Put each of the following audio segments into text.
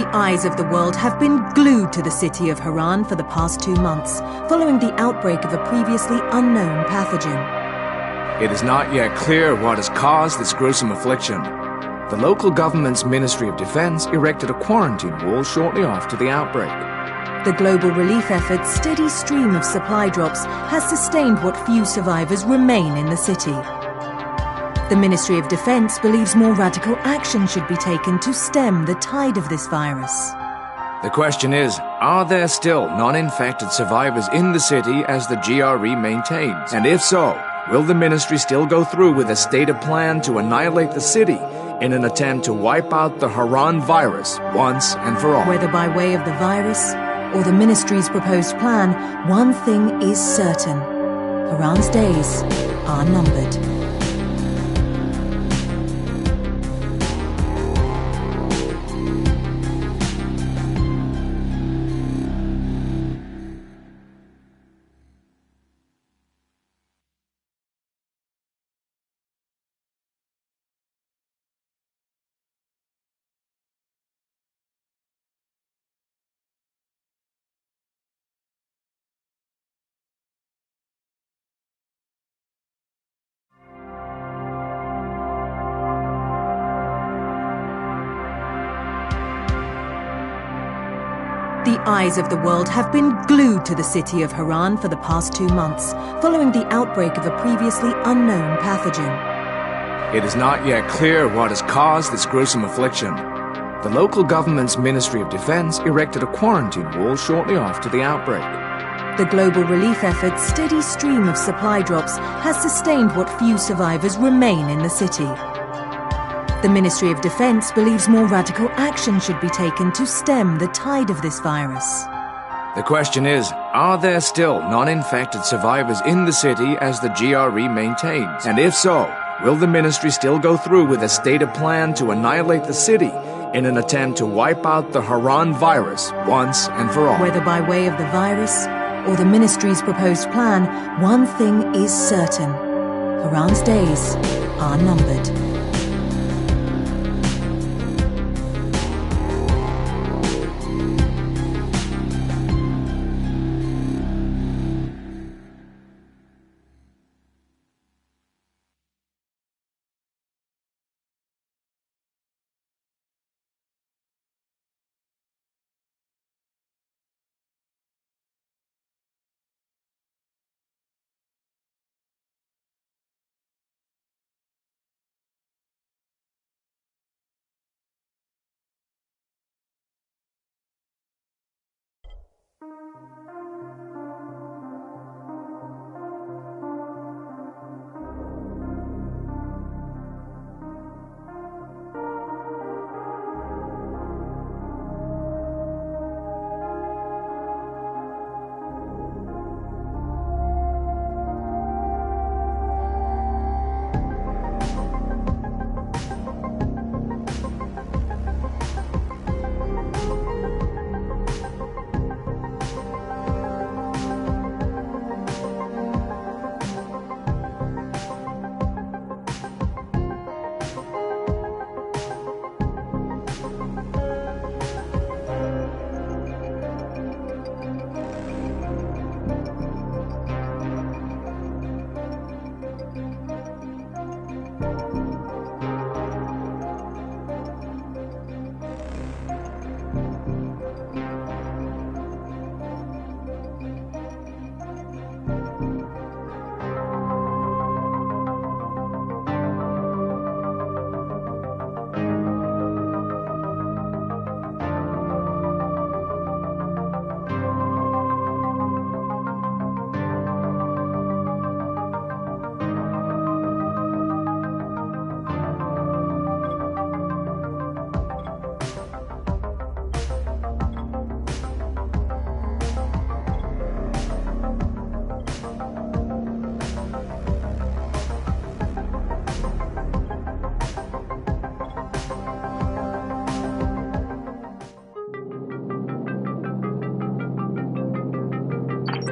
The eyes of the world have been glued to the city of Haran for the past 2 months, following the outbreak of a previously unknown pathogen. It is not yet clear what has caused this gruesome affliction. The local government's Ministry of Defense erected a quarantine wall shortly after the outbreak. The global relief effort's steady stream of supply drops has sustained what few survivors remain in the city. The Ministry of Defense believes more radical action should be taken to stem the tide of this virus. The question is, are there still non-infected survivors in the city as the GRE maintains? And if so, will the ministry still go through with a stated plan to annihilate the city in an attempt to wipe out the Haran virus once and for all? Whether by way of the virus or the ministry's proposed plan, one thing is certain: Haran's days are numbered. The eyes of the world have been glued to the city of Haran for the past 2 months, following the outbreak of a previously unknown pathogen. It is not yet clear what has caused this gruesome affliction. The local government's Ministry of Defense erected a quarantine wall shortly after the outbreak. The global relief effort's steady stream of supply drops has sustained what few survivors remain in the city. The Ministry of Defense believes more radical action should be taken to stem the tide of this virus. The question is, are there still non-infected survivors in the city as the GRE maintains? And if so, will the ministry still go through with a stated plan to annihilate the city in an attempt to wipe out the Haran virus once and for all? Whether by way of the virus or the ministry's proposed plan, one thing is certain: Haran's days are numbered.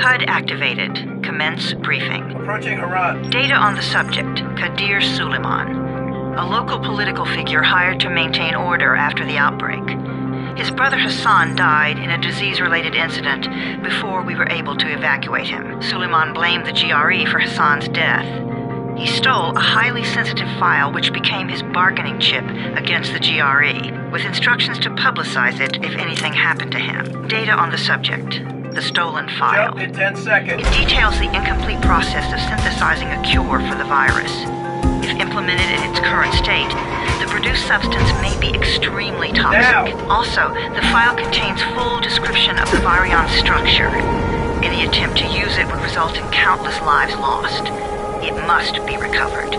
HUD activated. Commence briefing. Approaching Haran. Data on the subject, Kadir Suleiman, a local political figure hired to maintain order after the outbreak. His brother Hassan died in a disease-related incident before we were able to evacuate him. Suleiman blamed the GRE for Hassan's death. He stole a highly sensitive file which became his bargaining chip against the GRE, with instructions to publicize it if anything happened to him. Data on the subject. The stolen file. Jump in 10 seconds. It details the incomplete process of synthesizing a cure for the virus. If implemented in its current state, the produced substance may be extremely toxic. Now. Also, the file contains full description of the virion's structure. Any attempt to use it would result in countless lives lost. It must be recovered.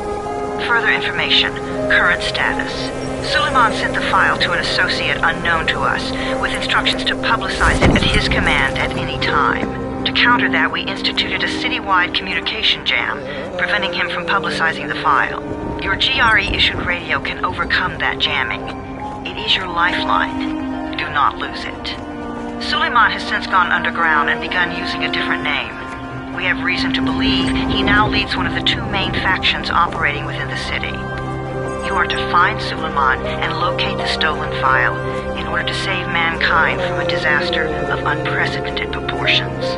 Further information, current status. Suleiman sent the file to an associate unknown to us, with instructions to publicize it at his command at any time. To counter that, we instituted a citywide communication jam, preventing him from publicizing the file. Your GRE-issued radio can overcome that jamming. It is your lifeline. Do not lose it. Suleiman has since gone underground and begun using a different name. We have reason to believe he now leads one of the two main factions operating within the city. You are to find Suleiman and locate the stolen file in order to save mankind from a disaster of unprecedented proportions.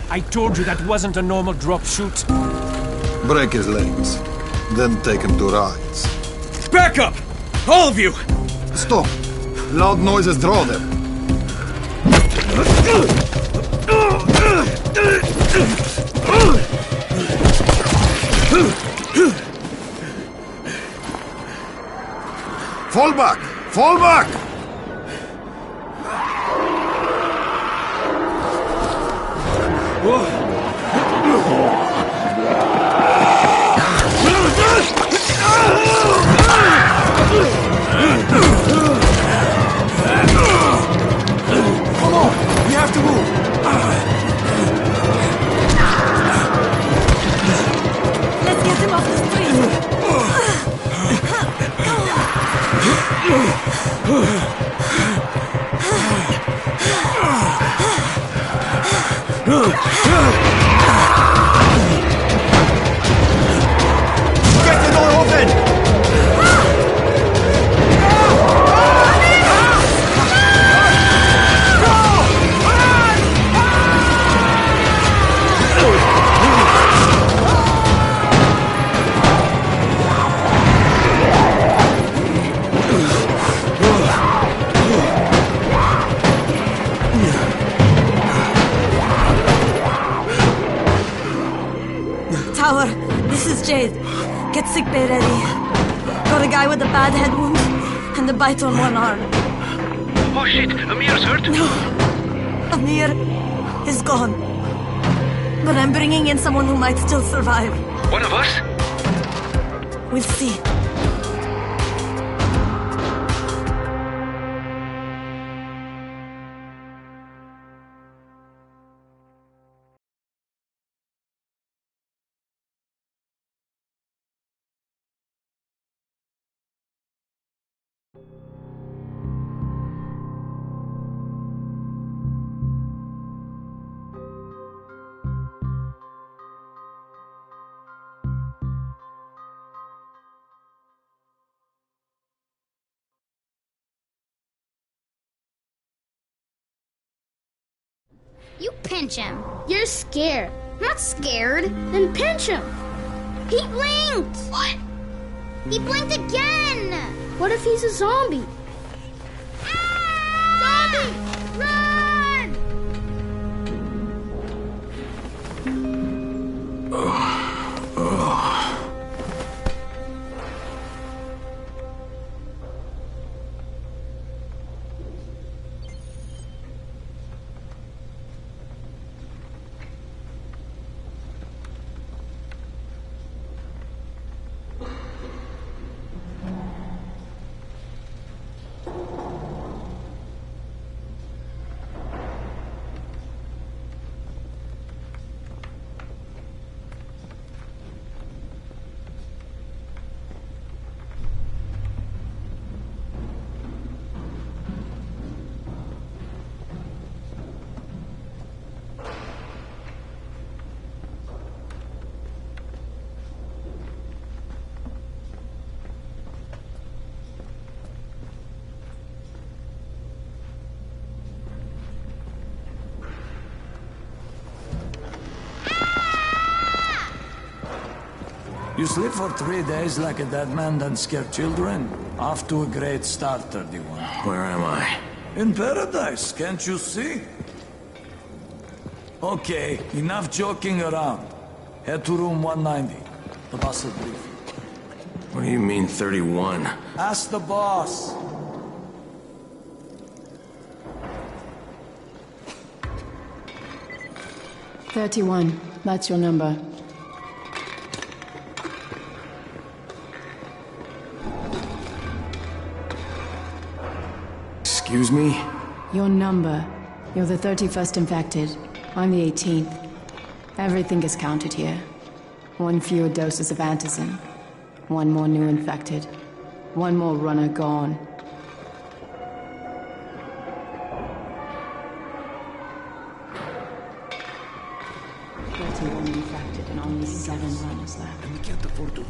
I told you that wasn't a normal drop shoot. Break his legs, then take him to rides. Back up! All of you! Stop! Loud noises draw them. Fall back! Fall back! Come on! We have to move! Let's get him off the street. Get the door open! Tower, this is Jade. Get sickbay ready. Got a guy with a bad head wound and a bite on one arm. Oh shit, Amir's hurt. Amir is gone. But I'm bringing in someone who might still survive. One of us? We'll see. You pinch him. You're scared. I'm not scared. Then pinch him. He blinked. What? He blinked again. What if he's a zombie? Ah! Zombie! Run! You sleep for 3 days like a dead man, then scare children? Off to a great start, 31. Where am I? In paradise, can't you see? Okay, enough joking around. Head to room 190. The boss will brief you. What do you mean, 31? Ask the boss. "31. That's your number. Excuse me? Your number. You're the 31st infected. I'm the 18th. Everything is counted here. 1 fewer doses of antizin. 1 more new infected. 1 more runner gone. Infected and only 7 runners left. We can't afford to.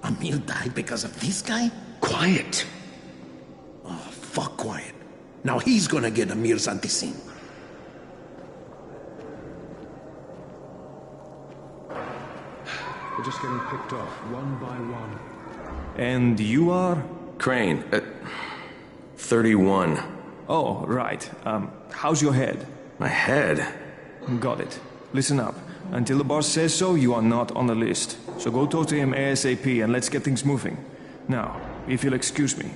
Amir died because of this guy? Quiet. Oh, fuck quiet. Now he's gonna get Amir's antizin. We're just getting picked off, one by one. And you are? Crane, 31. Oh, right. How's your head? My head? Got it. Listen up. Until the boss says so, you are not on the list. So go talk to him ASAP and let's get things moving. Now, if you'll excuse me.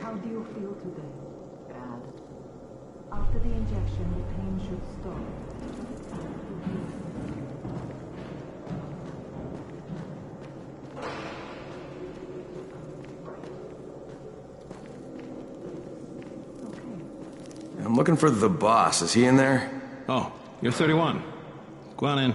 How do you feel today? Bad. After the injection, the pain should stop. I'm looking for the boss. Is he in there? Oh, you're 31. Go on in.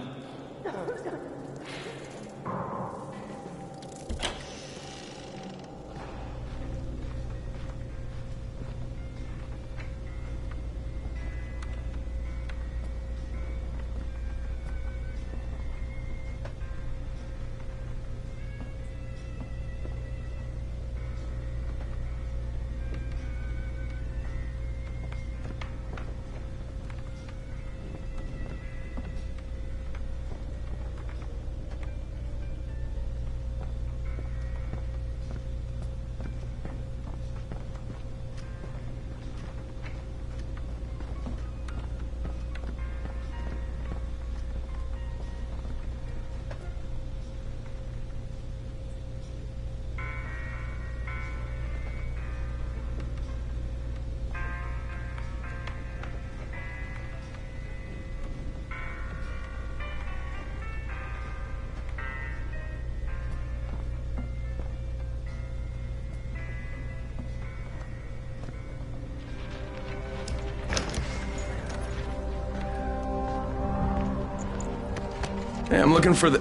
Hey, I'm looking for the...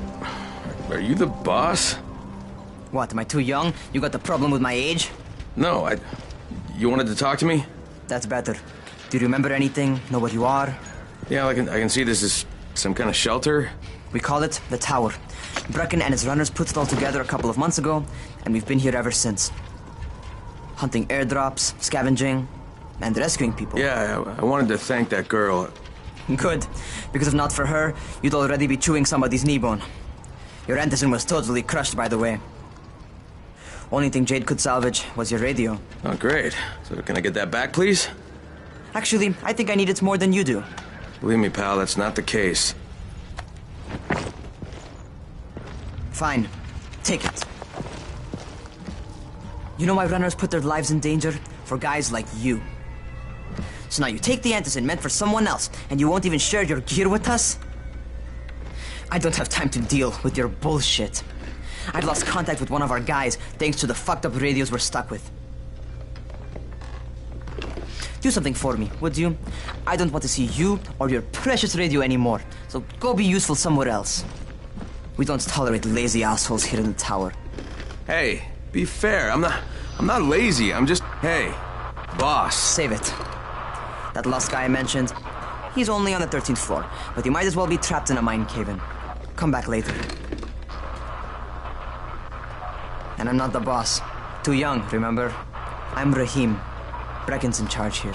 Are you the boss? What, am I too young? You got the problem with my age? No, You wanted to talk to me? That's better. Do you remember anything? Know what you are? Yeah, I can see this is some kind of shelter. We call it the Tower. Brecken and his runners put it all together a couple of months ago, and we've been here ever since. Hunting airdrops, scavenging, and rescuing people. Yeah, I wanted to thank that girl. Good, because if not for her, you'd already be chewing somebody's knee bone. Your antizin was totally crushed, by the way. Only thing Jade could salvage was your radio. Oh, great. So can I get that back, please? Actually, I think I need it more than you do. Believe me, pal, that's not the case. Fine. Take it. You know why runners put their lives in danger? For guys like you. So now you take the antizin meant for someone else, and you won't even share your gear with us? I don't have time to deal with your bullshit. I've lost contact with one of our guys thanks to the fucked up radios we're stuck with. Do something for me, would you? I don't want to see you or your precious radio anymore, so go be useful somewhere else. We don't tolerate lazy assholes here in the tower. Hey, be fair. I'm not lazy. I'm just... Hey, boss. Save it. That last guy I mentioned, he's only on the 13th floor, but he might as well be trapped in a mine cave-in. Come back later. And I'm not the boss. Too young, remember? I'm Rahim. Brecken's in charge here.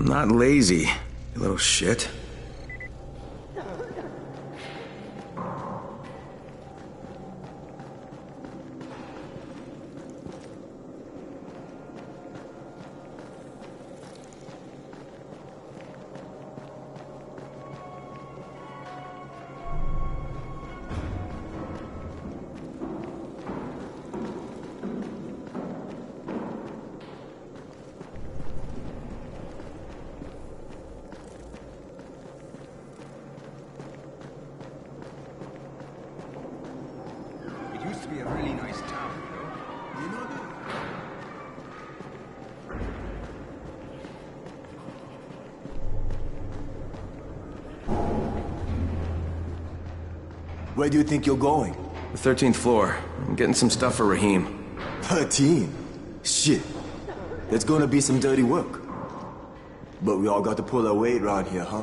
I'm not lazy, you little shit. Where do you think you're going? The 13th floor. I'm getting some stuff for Raheem. 13? Shit. There's gonna be some dirty work. But we all got to pull our weight around here, huh?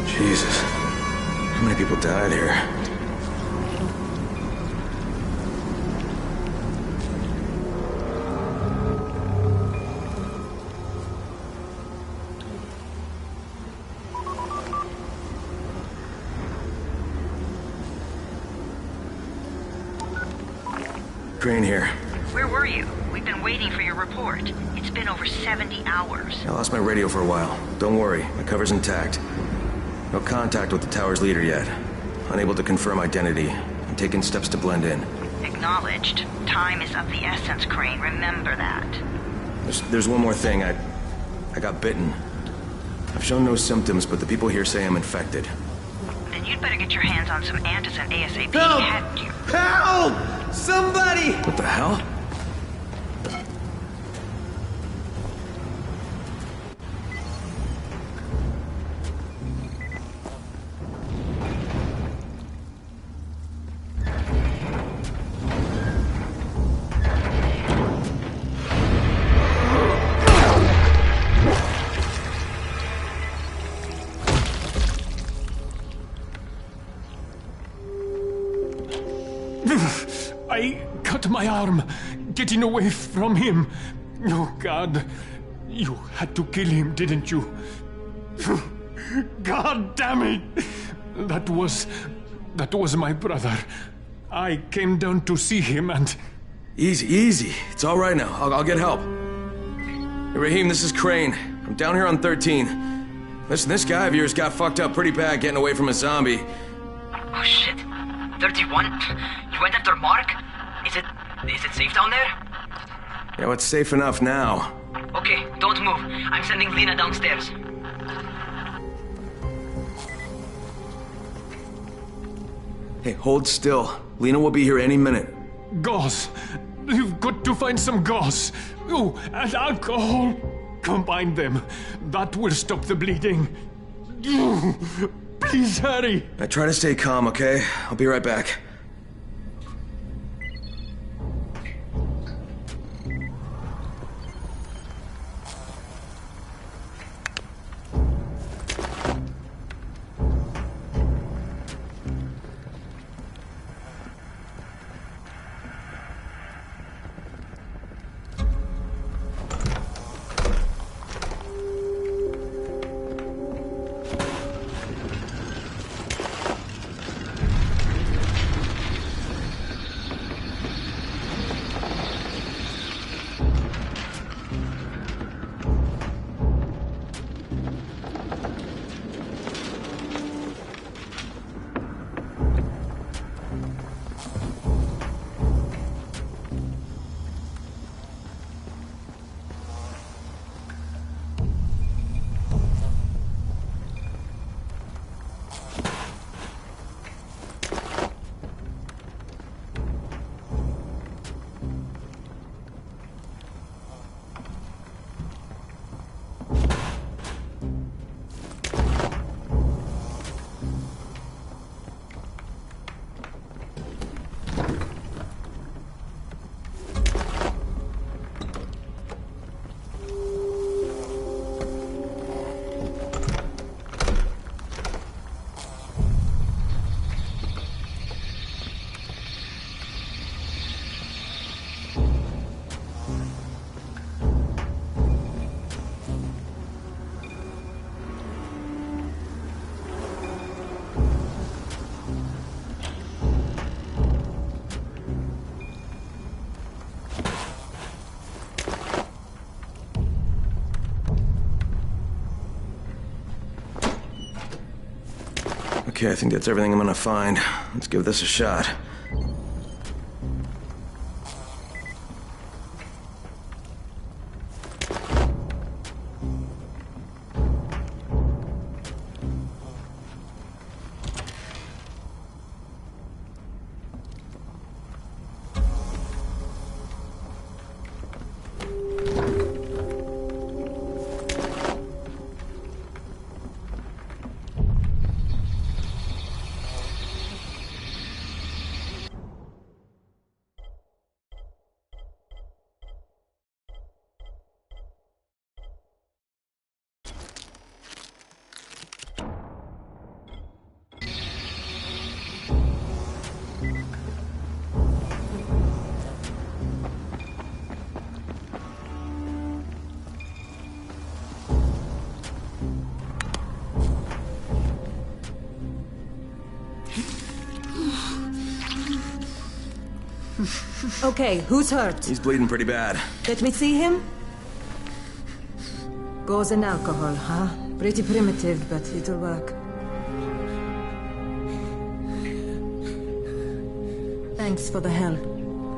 Jesus. How many people died here? Crane here. Where were you? We've been waiting for your report. It's been over 70 hours. I lost my radio for a while. Don't worry, my cover's intact. No contact with the tower's leader yet. Unable to confirm identity. I'm taking steps to blend in. Acknowledged. Time is of the essence, Crane. Remember that. There's one more thing. I got bitten. I've shown no symptoms, but the people here say I'm infected. Then you'd better get your hands on some antizin ASAP. Help! Help! Somebody! What the hell? I cut my arm, getting away from him. Oh, God. You had to kill him, didn't you? God damn it! That was my brother. I came down to see him and... Easy. It's all right now. I'll get help. Hey, Raheem, this is Crane. I'm down here on 13. Listen, this guy of yours got fucked up pretty bad getting away from a zombie. Oh, shit. 31? You went after Mark? Is it safe down there? You know, it's safe enough now. Okay, don't move. I'm sending Lena downstairs. Hey, hold still. Lena will be here any minute. Gauze. You've got to find some gauze. Oh, and alcohol. Combine them. That will stop the bleeding. Please hurry. I try to stay calm, okay? I'll be right back. Okay, I think that's everything I'm gonna find. Let's give this a shot. Okay, who's hurt? He's bleeding pretty bad. Let me see him. Gauze and alcohol, huh? Pretty primitive, but it'll work. Thanks for the help.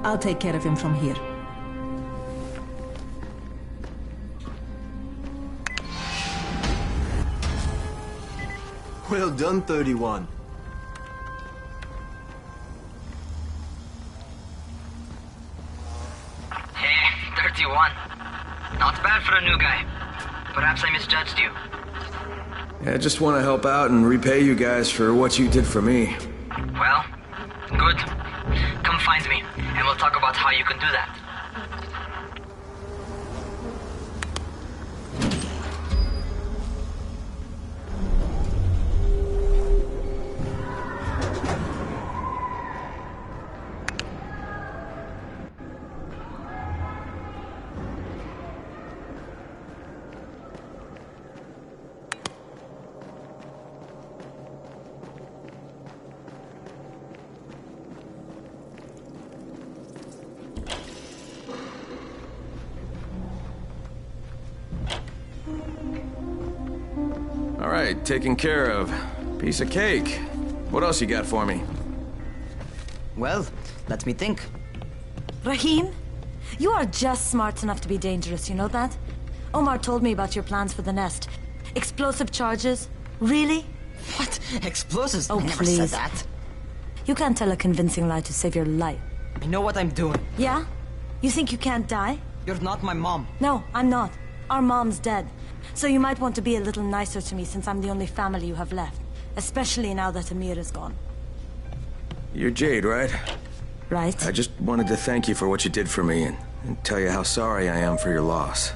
I'll take care of him from here. Well done, 31. Hey, 31. Not bad for a new guy. Perhaps I misjudged you. Yeah, I just want to help out and repay you guys for what you did for me. Well, good. Come find me, and we'll talk about how you can do that. All right, taken care of. Piece of cake. What else you got for me? Well, let me think. Rahim, you are just smart enough to be dangerous, you know that? Omar told me about your plans for the nest. Explosive charges? Really? What? Explosives? Oh, I never please. said that. You can't tell a convincing lie to save your life. I know what I'm doing. Yeah? You think you can't die? You're not my mom. No, I'm not. Our mom's dead. So you might want to be a little nicer to me since I'm the only family you have left. Especially now that Amir is gone. You're Jade, right? Right. I just wanted to thank you for what you did for me and tell you how sorry I am for your loss.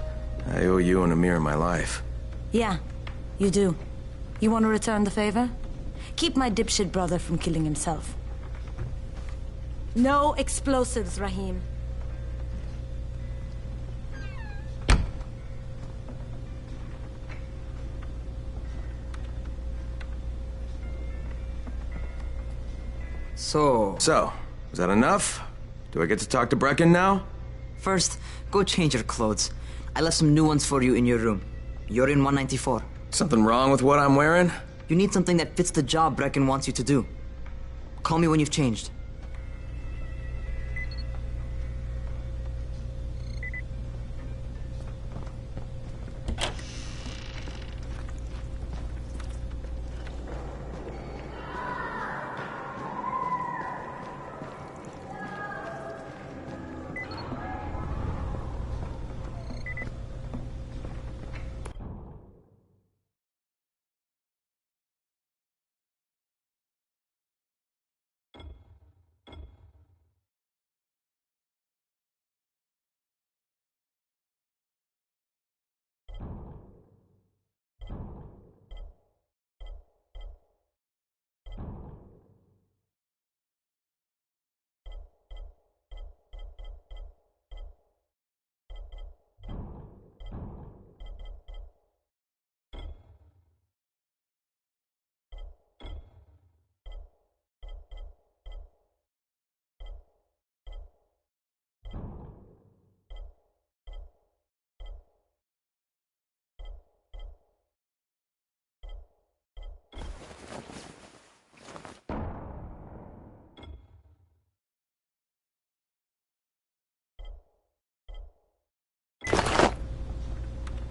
I owe you and Amir my life. Yeah, you do. You want to return the favor? Keep my dipshit brother from killing himself. No explosives, Rahim. So, is that enough? Do I get to talk to Brecken now? first, go change your clothes. I left some new ones for you in your room. You're in 194. Something wrong with what I'm wearing? You need something that fits the job Brecken wants you to do. Call me when you've changed.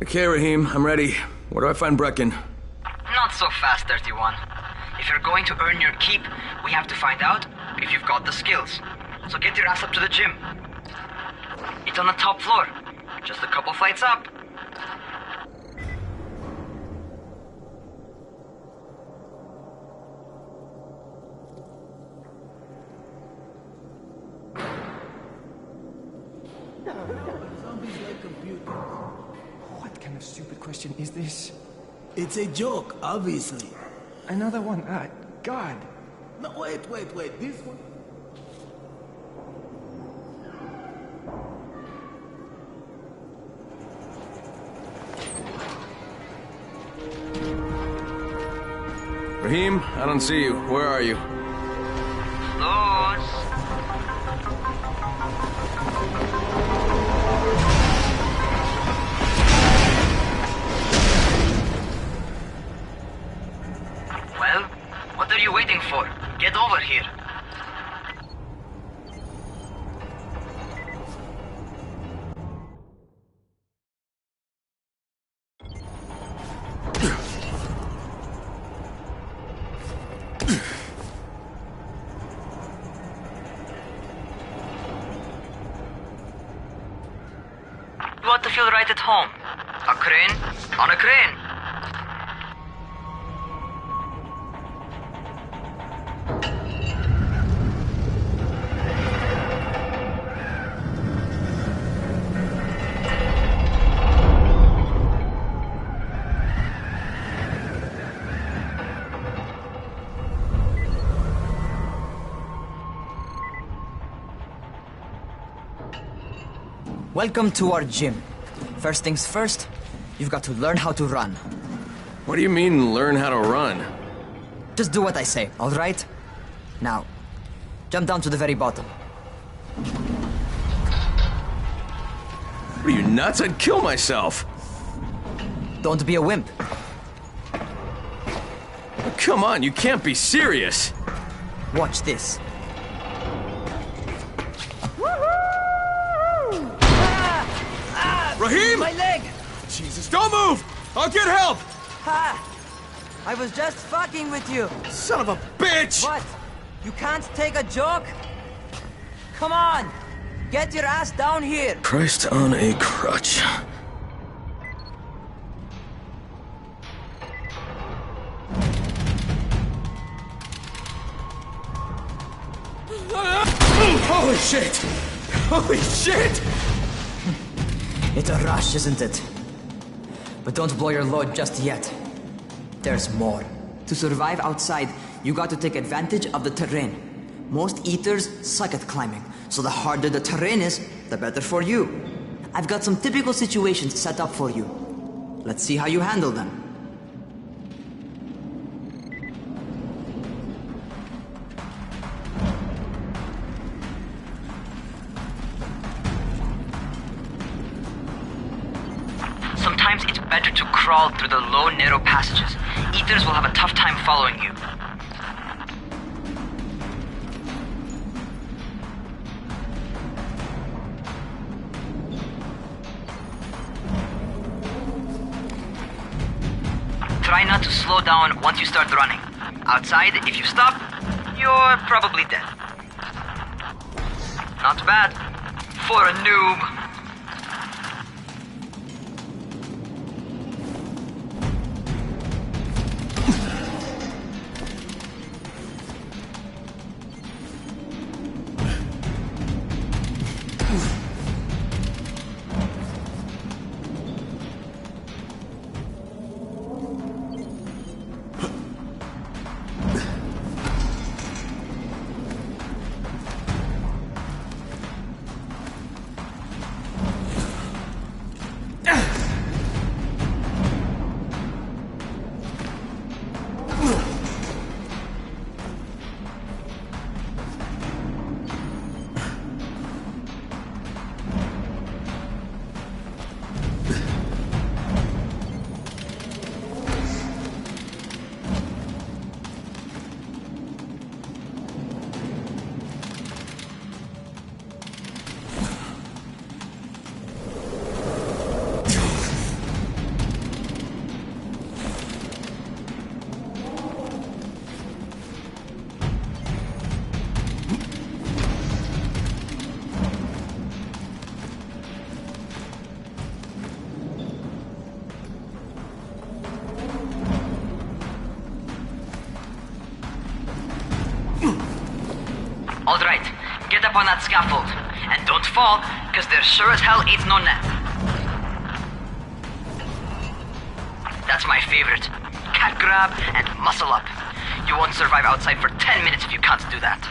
Okay, Raheem, I'm ready. Where do I find Brecken? Not so fast, 31. If you're going to earn your keep, we have to find out if you've got the skills. So get your ass up to the gym. It's on the top floor. Just a couple flights up. What kind of stupid question is this? It's a joke, obviously. Another one? God. No, wait. This one? Raheem, I don't see you. Where are you? Those. Well, what are you waiting for? Get over here. You ought to feel right at home. A crane on a crane. Welcome to our gym. First things first, you've got to learn how to run. What do you mean, learn how to run? Just do what I say, all right? Now, jump down to the very bottom. What are you, nuts? I'd kill myself. Don't be a wimp. Come on, you can't be serious. Watch this. Raheem! My leg! Jesus, don't move! I'll get help! Ha! I was just fucking with you. Son of a bitch! What? You can't take a joke? Come on! Get your ass down here! Christ on a crutch. Holy shit! Holy shit! It's a rush, isn't it? But don't blow your load just yet. There's more. To survive outside, you got to take advantage of the terrain. Most eaters suck at climbing, so the harder the terrain is, the better for you. I've got some typical situations set up for you. Let's see how you handle them. Sometimes it's better to crawl through the low, narrow passages. Eaters will have a tough time following you. Try not to slow down once you start running. Outside, if you stop, you're probably dead. Not bad for a noob. Get up on that scaffold. And don't fall, because there sure as hell ain't no net. That's my favorite. Cat grab and muscle up. You won't survive outside for 10 minutes if you can't do that.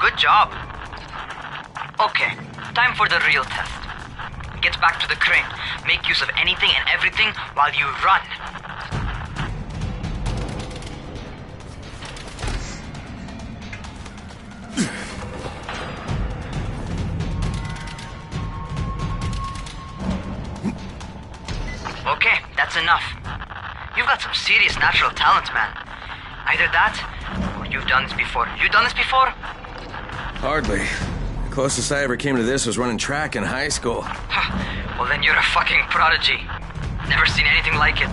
Good job. Okay, time for the real test. Get back to the crane. Make use of anything and everything while you run. Okay, that's enough. You've got some serious natural talent, man. Either that, or you've done this before. You done this before? Hardly. The closest I ever came to this was running track in high school. Well, then you're a fucking prodigy. Never seen anything like it.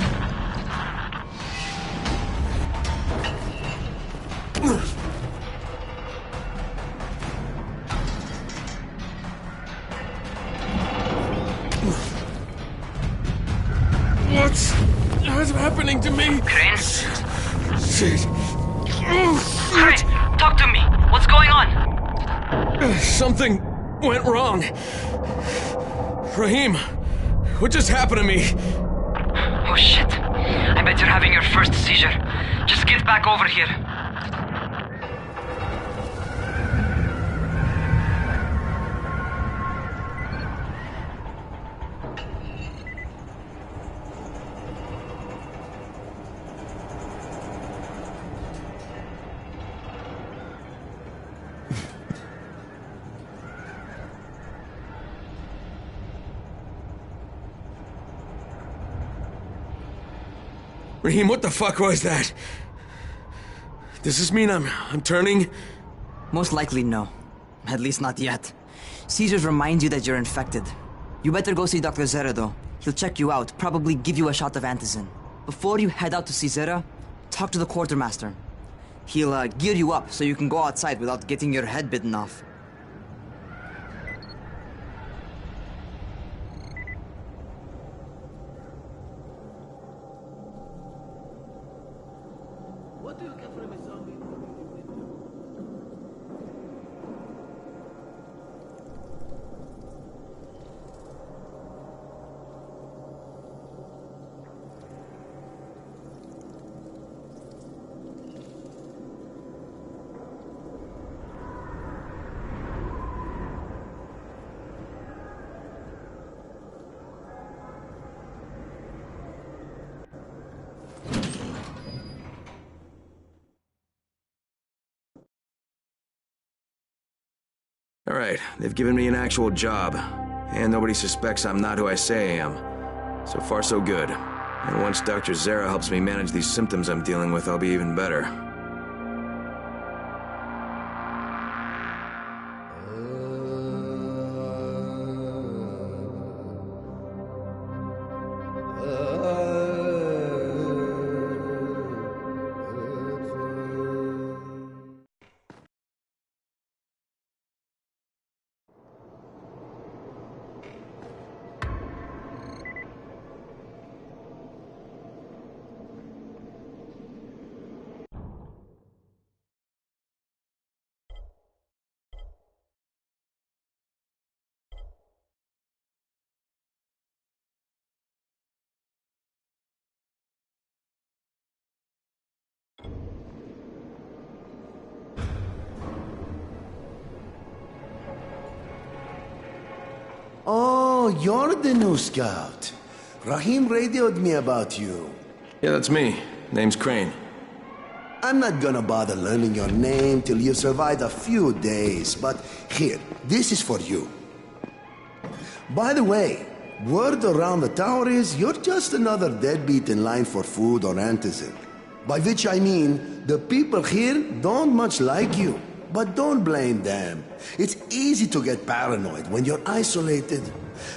What's happening to me? Crane? Shit. Crane, talk to me. What's going on? Something went wrong. Rahim, what just happened to me? Oh shit. I bet you're having your first seizure. Just get back over here. Rahim, what the fuck was that? Does this mean I'm turning? Most likely no. At least not yet. Seizures remind you that you're infected. You better go see Dr. Zera though. He'll check you out, probably give you a shot of antizin. Before you head out to see Zera, talk to the quartermaster. He'll gear you up so you can go outside without getting your head bitten off. All right, they've given me an actual job. And nobody suspects I'm not who I say I am. So far, so good. And once Dr. Zera helps me manage these symptoms I'm dealing with, I'll be even better. Oh, you're the new scout. Rahim radioed me about you. Yeah, that's me. Name's Crane. I'm not gonna bother learning your name till you've survived a few days, but here, this is for you. By the way, word around the tower is you're just another deadbeat in line for food or antizin. By which I mean, the people here don't much like you. But don't blame them. It's easy to get paranoid when you're isolated.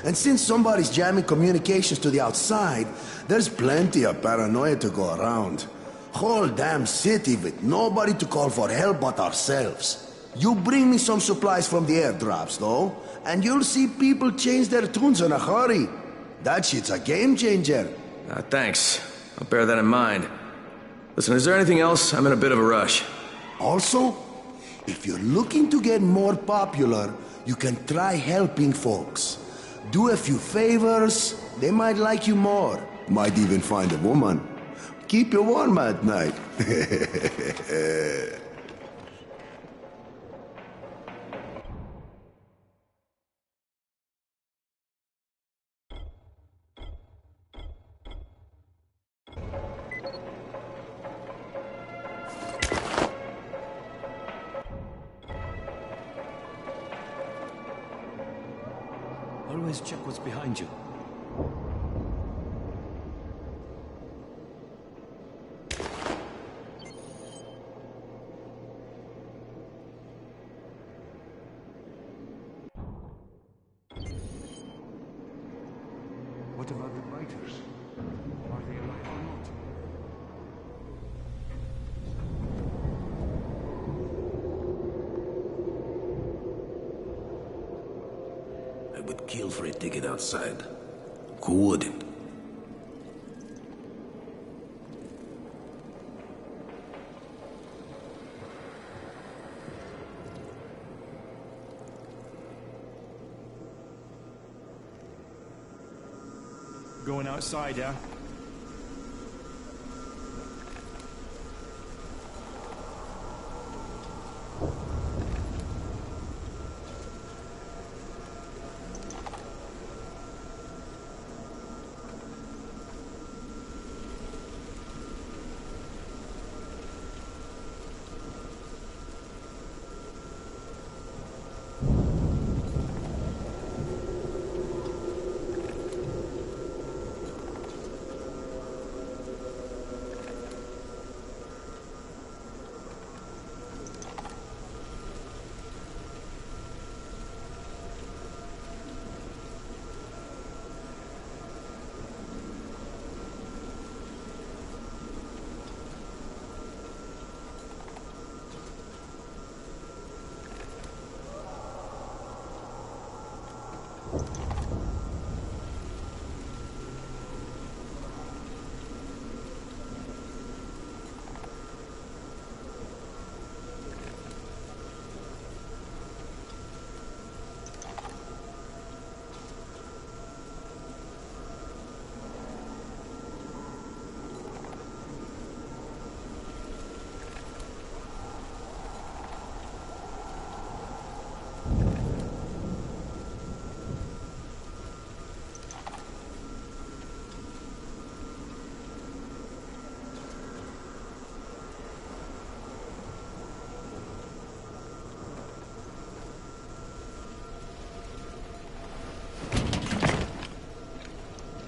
And since somebody's jamming communications to the outside, there's plenty of paranoia to go around. Whole damn city with nobody to call for help but ourselves. You bring me some supplies from the airdrops, though, and you'll see people change their tunes in a hurry. That shit's a game changer. Thanks. I'll bear that in mind. Listen, is there anything else? I'm in a bit of a rush. Also, if you're looking to get more popular, you can try helping folks. Do a few favors, they might like you more. Might even find a woman. Keep you warm at night. Always check what's behind you. What about the biters? Are they alive or not? I would kill for a ticket outside. Who wouldn't? Going outside, yeah?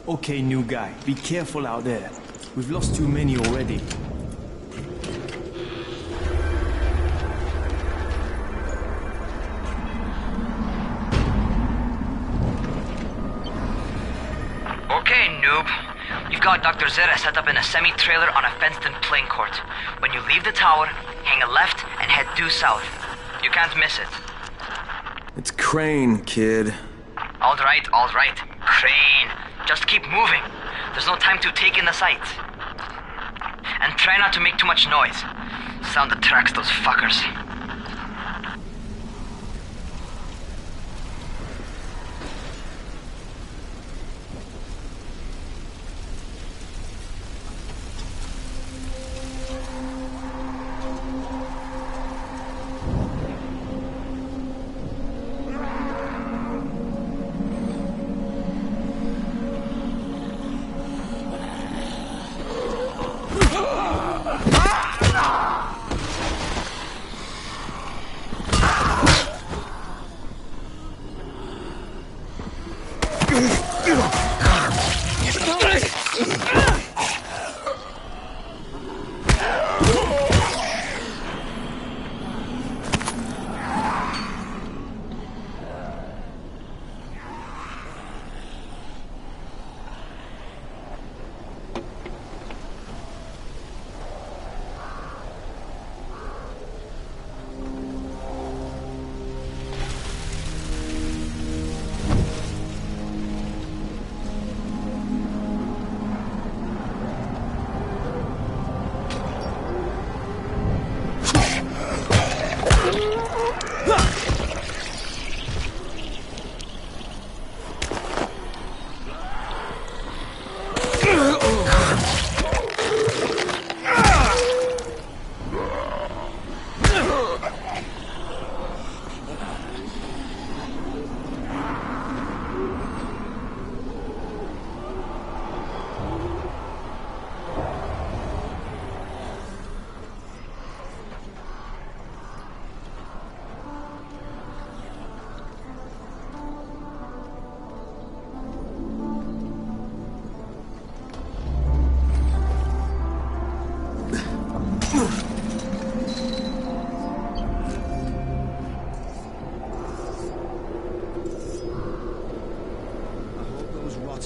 Okay, new guy, be careful out there. We've lost too many already. Okay, noob. You've got Dr. Zera set up in a semi-trailer on a fenced-in playing court. When you leave the tower, hang a left and head due south. You can't miss it. It's Crane, kid. All right. Crane. Just keep moving. There's no time to take in the sights. And try not to make too much noise. Sound attracts those fuckers.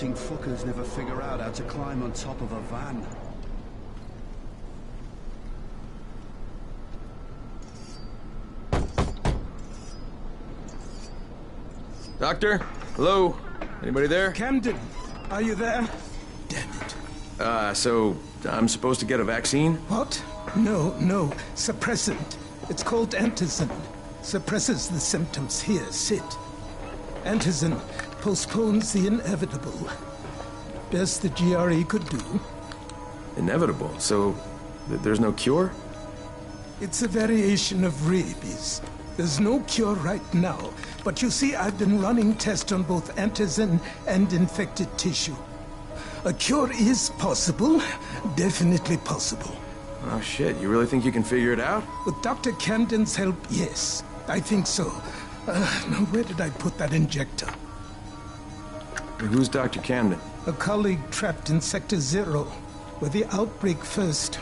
Rotting fuckers never figure out how to climb on top of a van. Doctor? Hello? Anybody there? Camden, are you there? So I'm supposed to get a vaccine? What? No, suppressant. It's called antizin. Suppresses the symptoms. Here, sit. Antizin postpones the inevitable. Best the GRE could do. Inevitable? So there's no cure? It's a variation of rabies. There's no cure right now, but you see, I've been running tests on both antizin and infected tissue. A cure is possible, definitely possible. Oh shit, you really think you can figure it out? With Dr. Camden's help, yes. I think so. Now where did I put that injector? Who's Dr. Camden? A colleague trapped in Sector 0, where the outbreak first,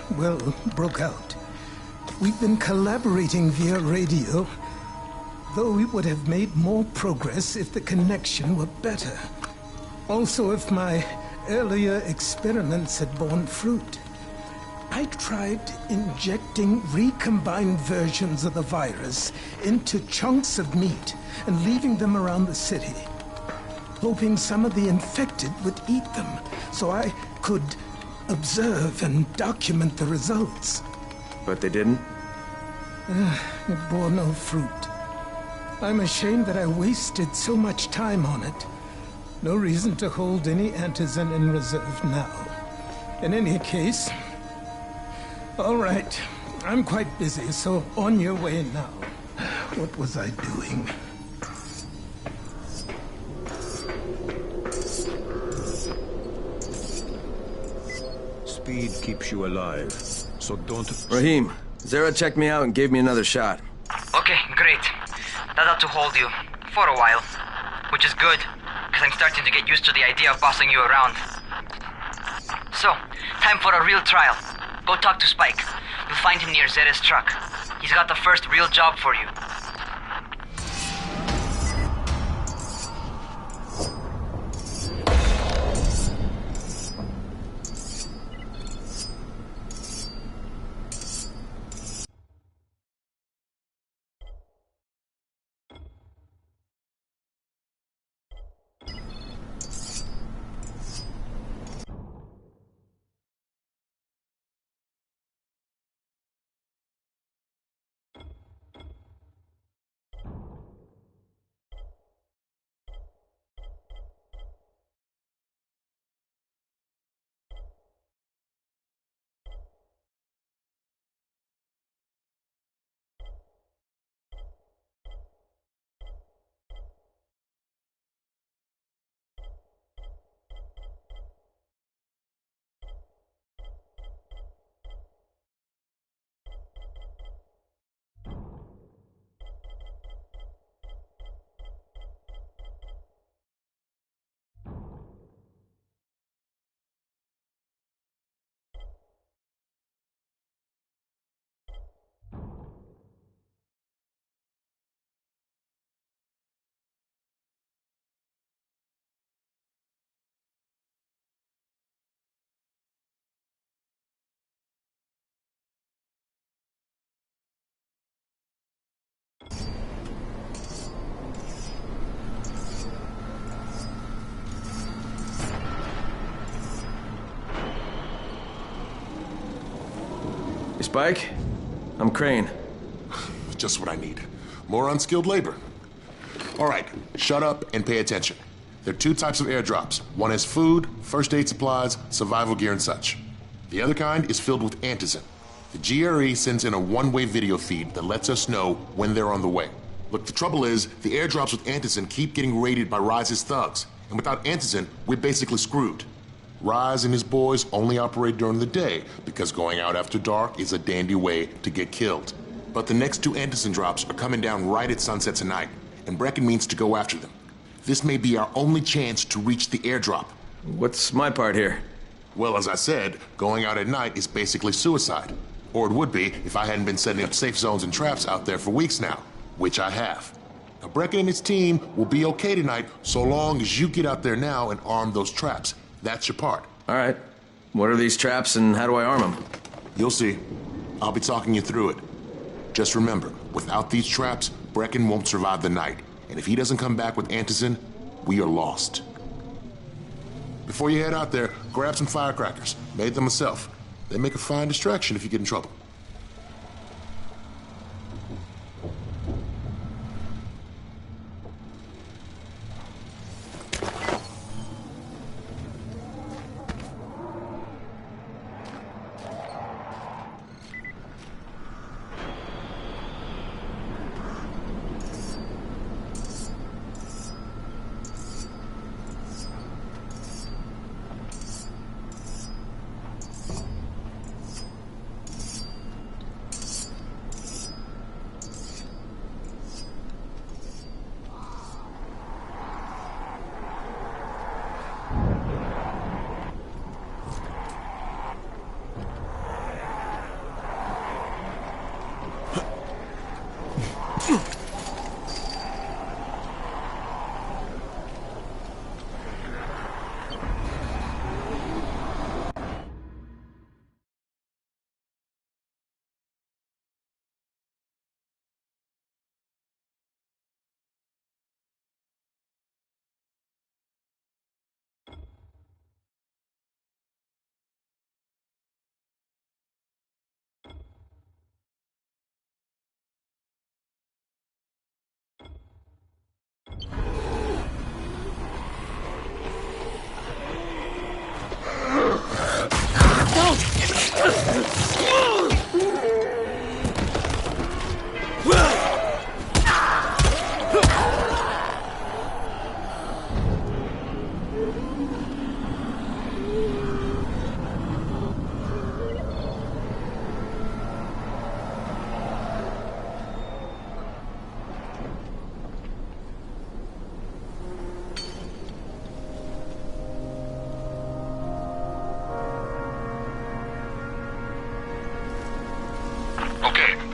broke out. We've been collaborating via radio, though we would have made more progress if the connection were better. Also, if my earlier experiments had borne fruit. I tried injecting recombined versions of the virus into chunks of meat and leaving them around the city, hoping some of the infected would eat them so I could observe and document the results. But they didn't? It bore no fruit. I'm ashamed that I wasted so much time on it. No reason to hold any antizin in reserve now. In any case, all right, I'm quite busy, so on your way now. What was I doing? Speed keeps you alive, so don't... Rahim, Zara checked me out and gave me another shot. Okay, great. That ought to hold you. For a while. Which is good, because I'm starting to get used to the idea of bossing you around. So, time for a real trial. Go talk to Spike. You'll find him near Zera's truck. He's got the first real job for you. Hey, Spike? I'm Crane. Just what I need. More unskilled labor. All right, shut up and pay attention. There are two types of airdrops. One is food, first aid supplies, survival gear, and such. The other kind is filled with antizin. The GRE sends in a one-way video feed that lets us know when they're on the way. Look, the trouble is, the airdrops with antizin keep getting raided by Rise's thugs. And without antizin, we're basically screwed. Rise and his boys only operate during the day because going out after dark is a dandy way to get killed. But the next two antizin drops are coming down right at sunset tonight, and Brecken means to go after them. This may be our only chance to reach the airdrop. What's my part here? Well, as I said, going out at night is basically suicide. Or it would be if I hadn't been setting up safe zones and traps out there for weeks now, which I have. Now, Brecken and his team will be okay tonight so long as you get out there now and arm those traps. That's your part. All right. What are these traps and how do I arm them? You'll see. I'll be talking you through it. Just remember, without these traps, Brecken won't survive the night. And if he doesn't come back with Antizin, we are lost. Before you head out there, grab some firecrackers. Made them myself. They make a fine distraction if you get in trouble.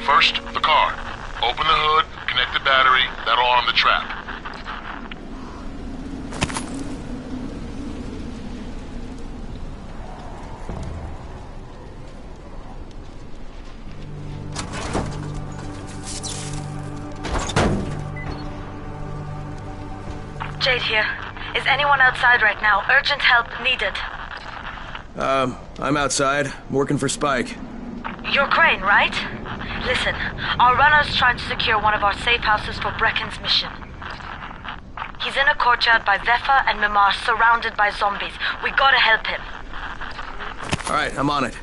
First, the car. Open the hood, connect the battery, that'll arm the trap. Jade here. Is anyone outside right now? Urgent help needed. I'm outside, working for Spike. You're Crane, right? Listen, our runner's trying to secure one of our safe houses for Brecken's mission. He's in a courtyard by Vefa and Mimar, surrounded by zombies. We gotta help him. All right, I'm on it.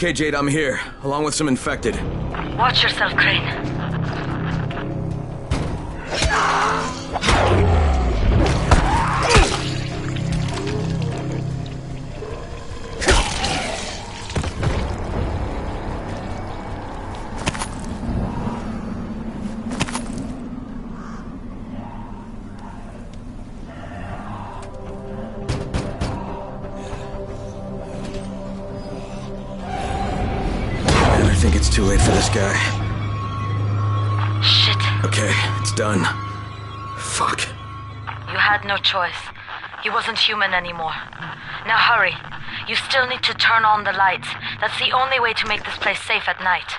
Okay, Jade, I'm here, along with some infected. Watch yourself, Crane. I think it's too late for this guy. Shit. Okay, it's done. Fuck. You had no choice. He wasn't human anymore. Now hurry. You still need to turn on the lights. That's the only way to make this place safe at night.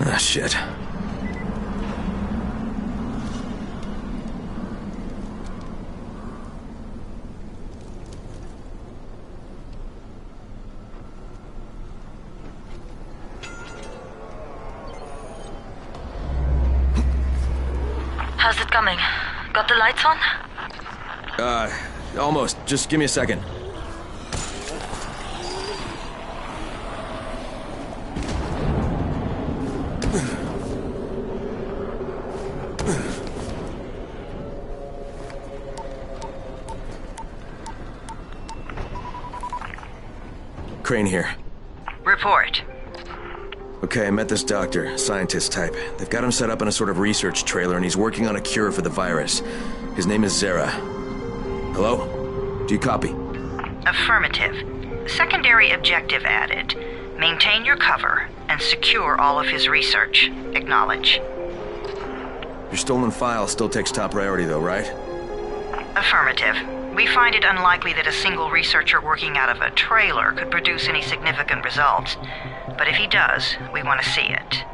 Ah, shit. How's it coming? Got the lights on? Almost. Just give me a second. Crane here. Report. Okay, I met this doctor, scientist type. They've got him set up in a sort of research trailer, and he's working on a cure for the virus. His name is Zera. Hello? Do you copy? Affirmative. Secondary objective added. Maintain your cover and secure all of his research. Acknowledge. Your stolen file still takes top priority, though, right? Affirmative. We find it unlikely that a single researcher working out of a trailer could produce any significant results. But if he does, we want to see it.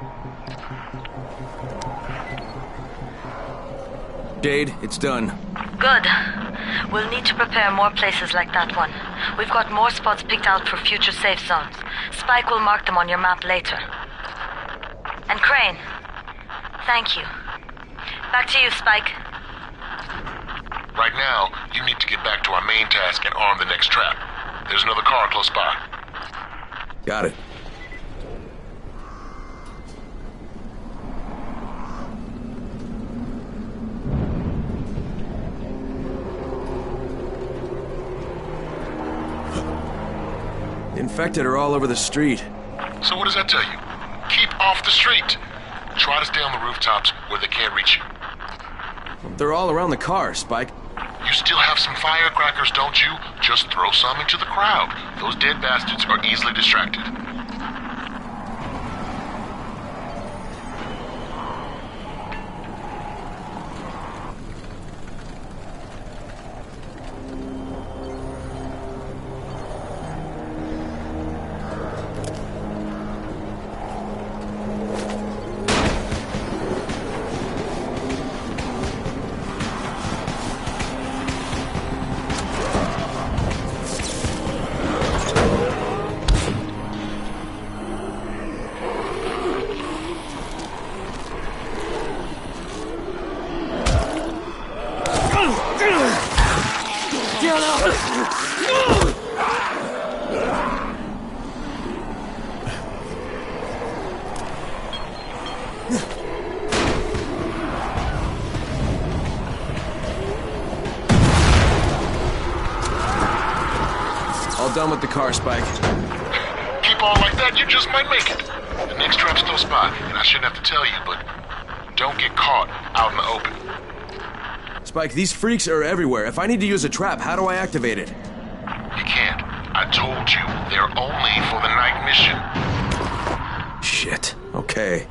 Jade, it's done. Good. We'll need to prepare more places like that one. We've got more spots picked out for future safe zones. Spike will mark them on your map later. And Crane, thank you. Back to you, Spike. Right now, you need to get back to our main task and arm the next trap. There's another car close by. Got it. The infected are all over the street. So what does that tell you? Keep off the street. Try to stay on the rooftops where they can't reach you. They're all around the car, Spike. You still have some firecrackers, don't you? Just throw some into the crowd. Those dead bastards are easily distracted. All done with the car, Spike. Keep on like that, you just might make it. The next trap's close by, and I shouldn't have to tell you, but don't get caught out in the open. Spike, these freaks are everywhere. If I need to use a trap, how do I activate it? You can't. I told you, they're only for the night mission. Shit. Okay.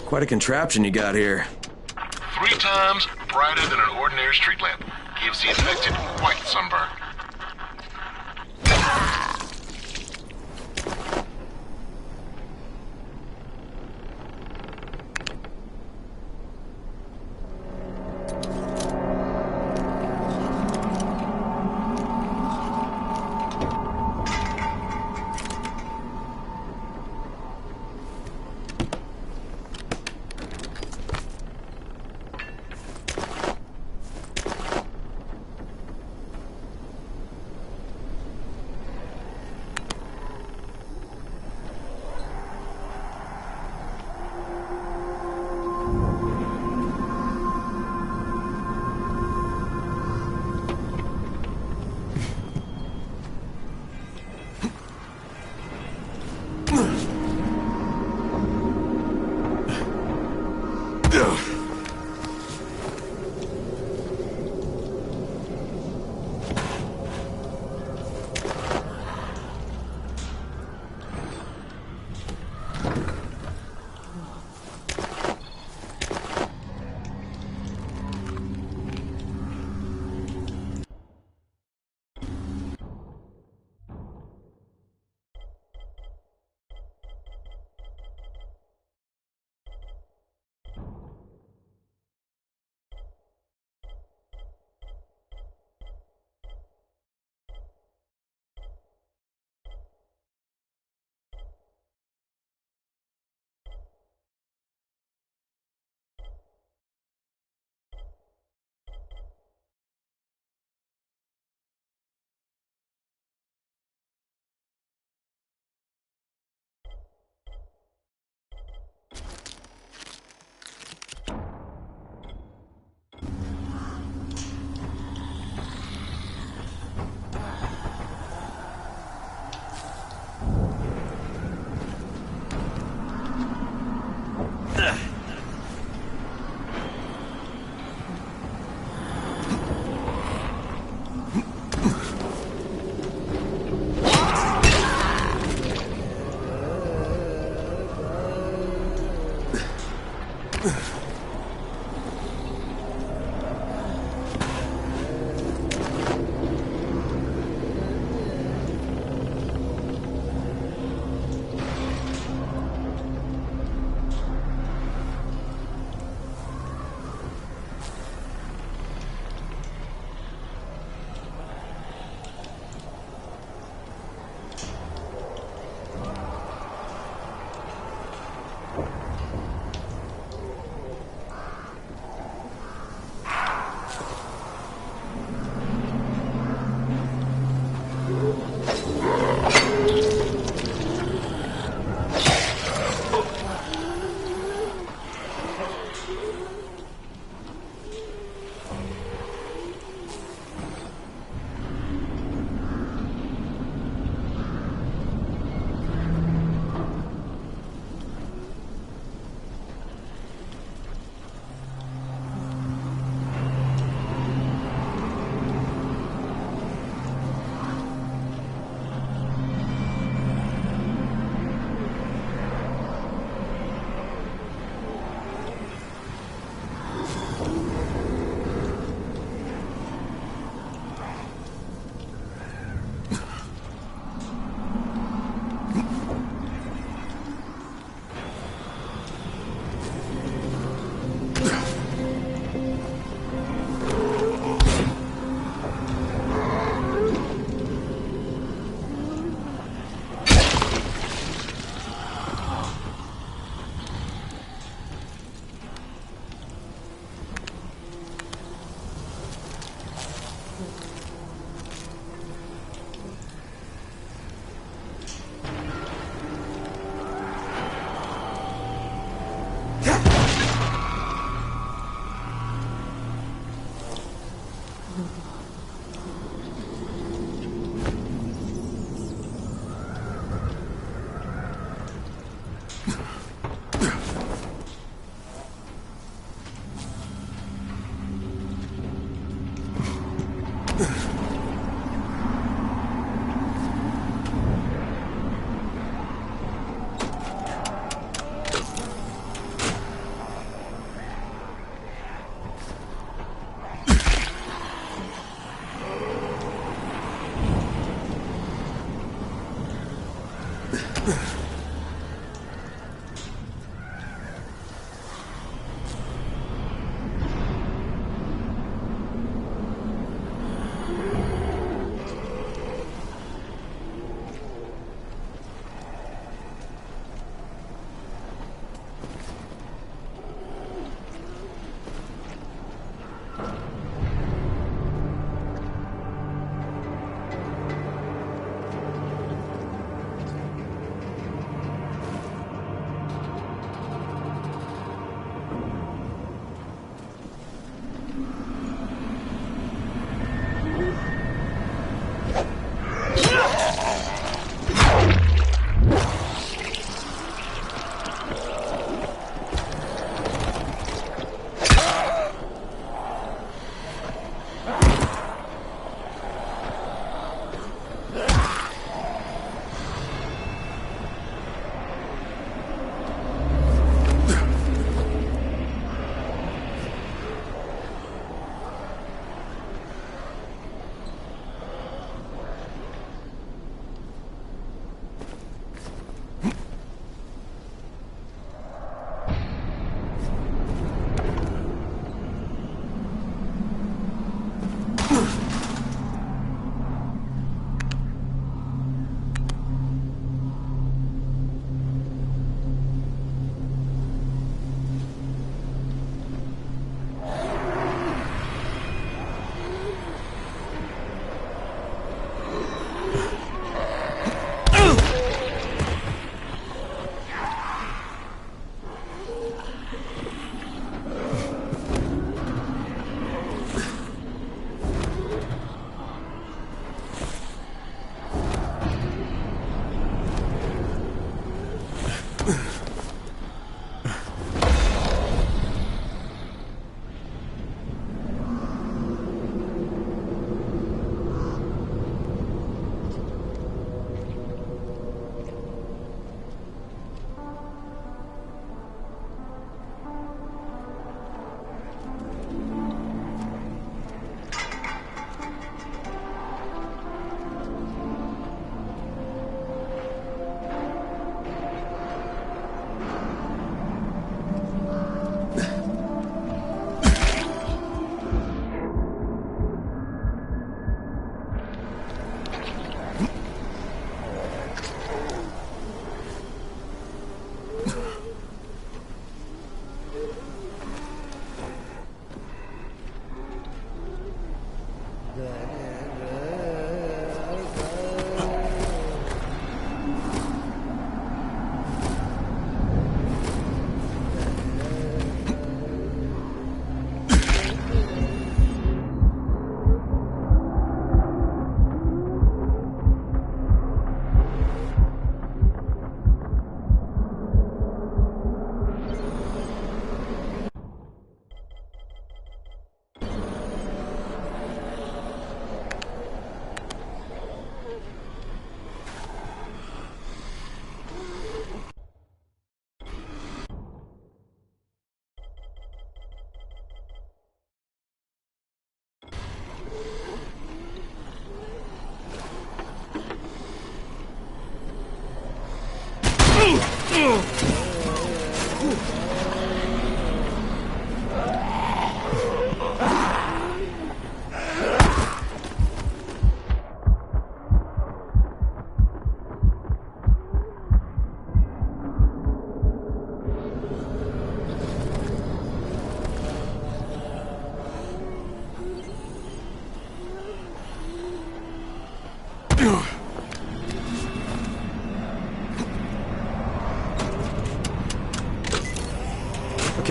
Quite a contraption you got here. 3 times brighter than an ordinary street lamp. Gives the infected quite the sunburn.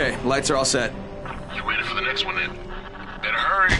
Okay, lights are all set. You ready for the next one then? Better hurry.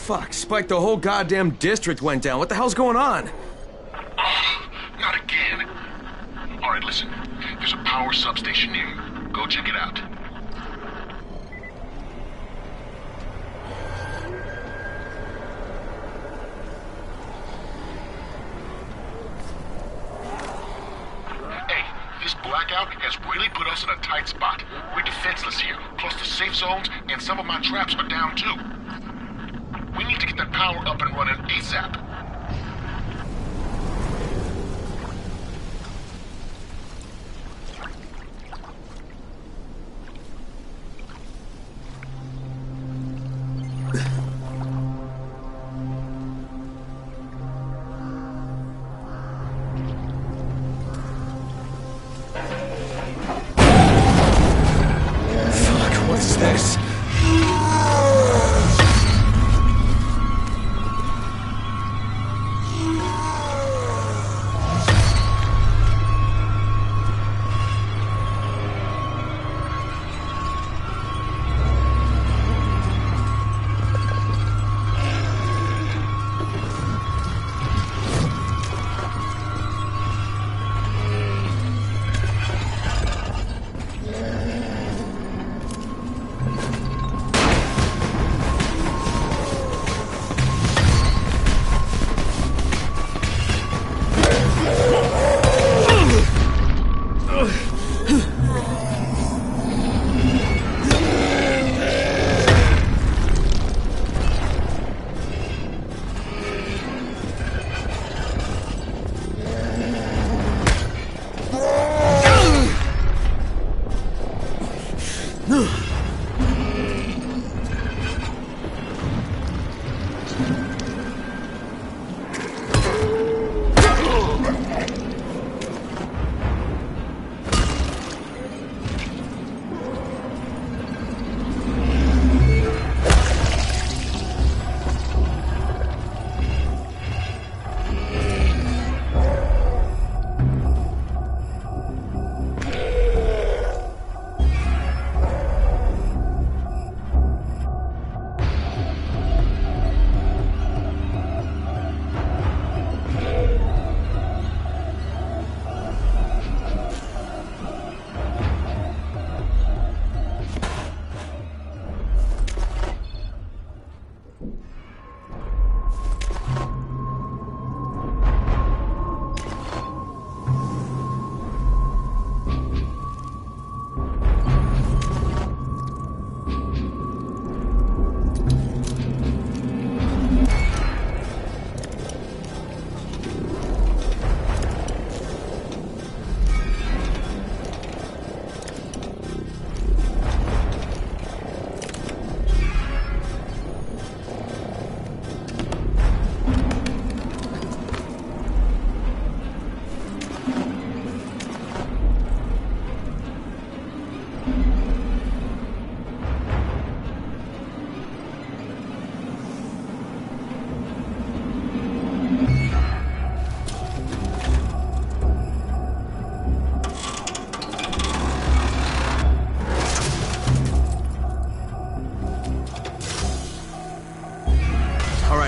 Fuck, Spike, the whole goddamn district went down. What the hell's going on? Oh, not again. Alright, listen. There's a power substation near you. Go check it out. This blackout has really put us in a tight spot. We're defenseless here. Plus the safe zones and some of my traps are down too. We need to get that power up and running ASAP. What's this?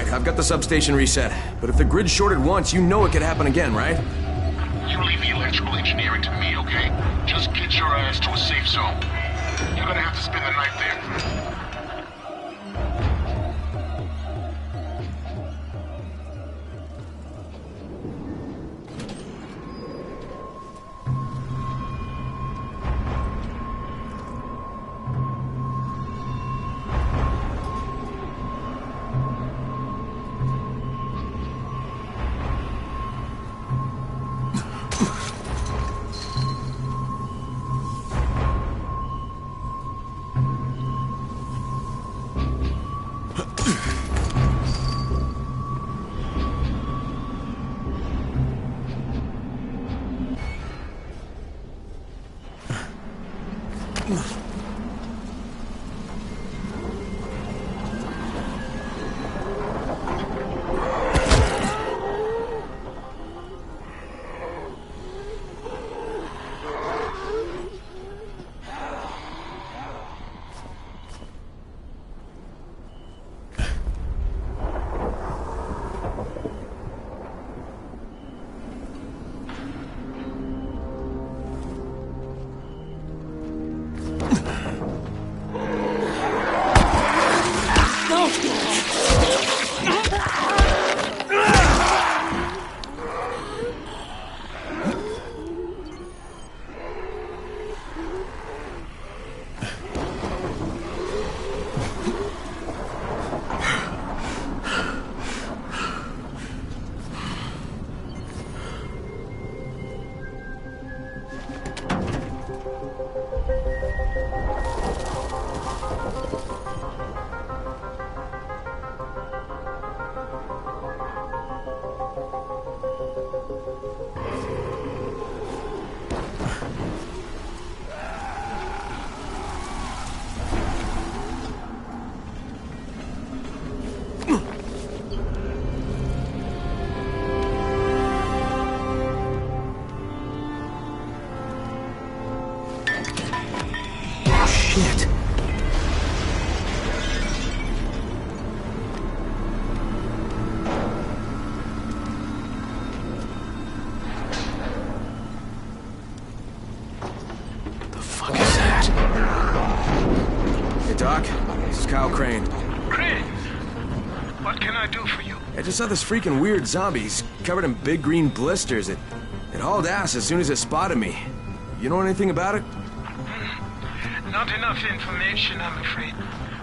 I've got the substation reset, but if the grid shorted once, you know it could happen again, right? You leave the electrical engineering to me, okay? Just get your ass to a safe zone. You're gonna have to spend the night there. Shit. The fuck is that? Hey, Doc. This is Kyle Crane. Crane! What can I do for you? I just saw this freaking weird zombie. He's covered in big green blisters. It hauled ass as soon as it spotted me. You know anything about it? Not enough information, I'm afraid.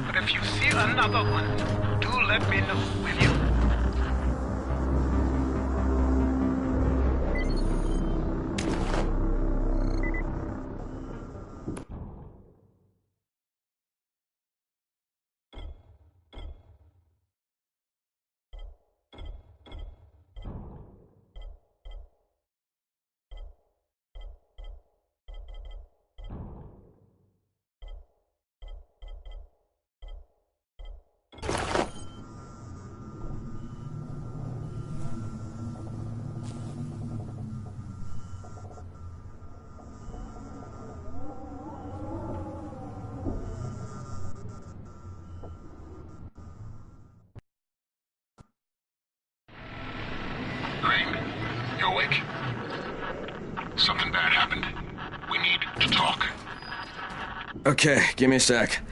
But if you see another one, do let me know, will you? Crane, you awake? Something bad happened. We need to talk. Okay, give me a sec.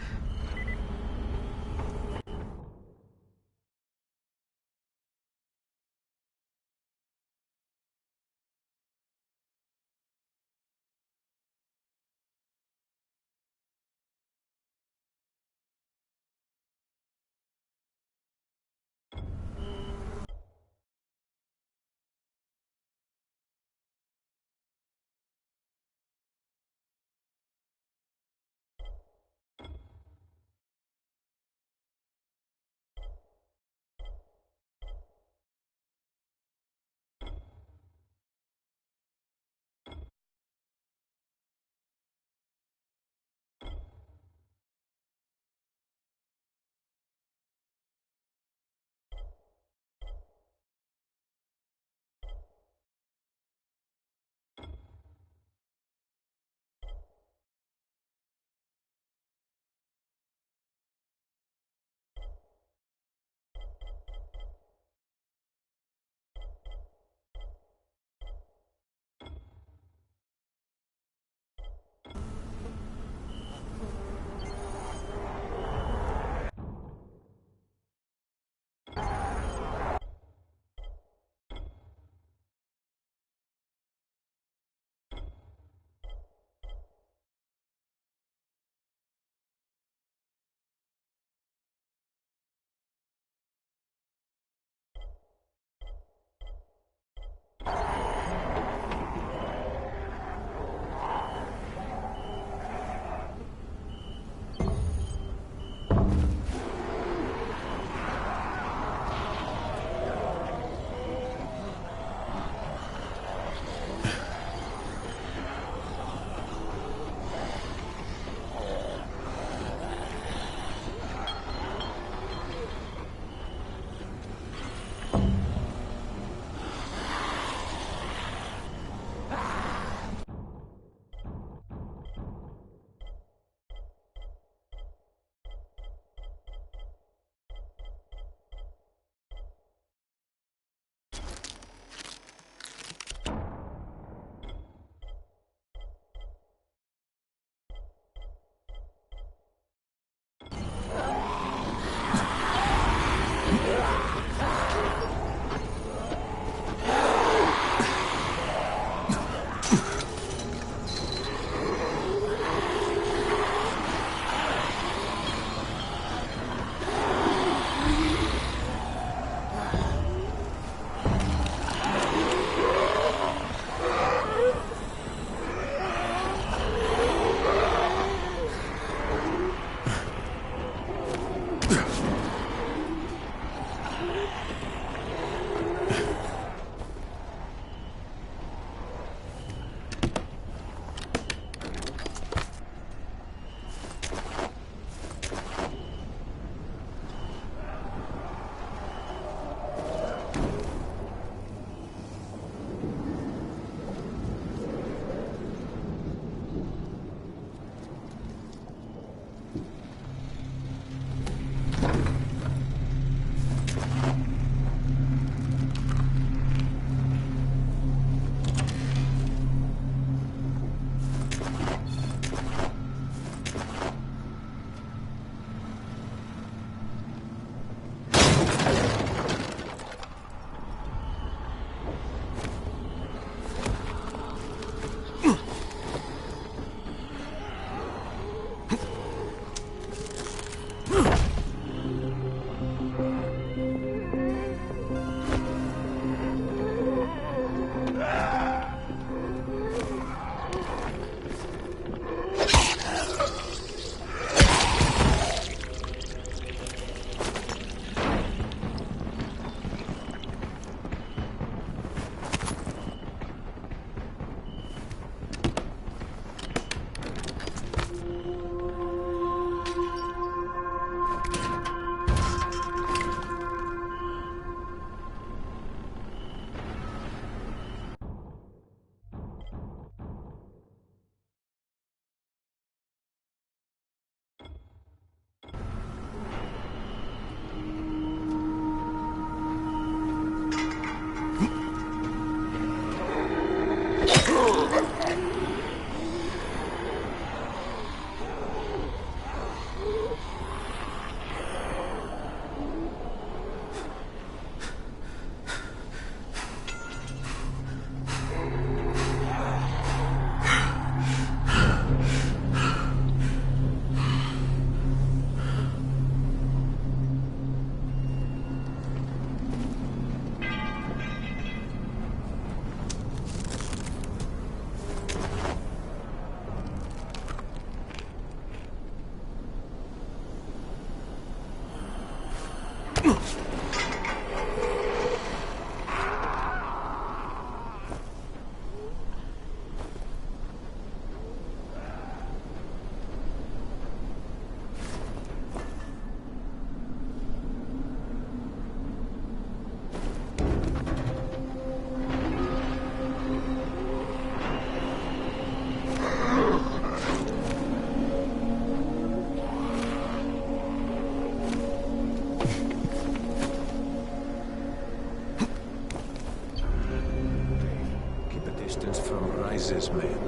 distance from Rise's men.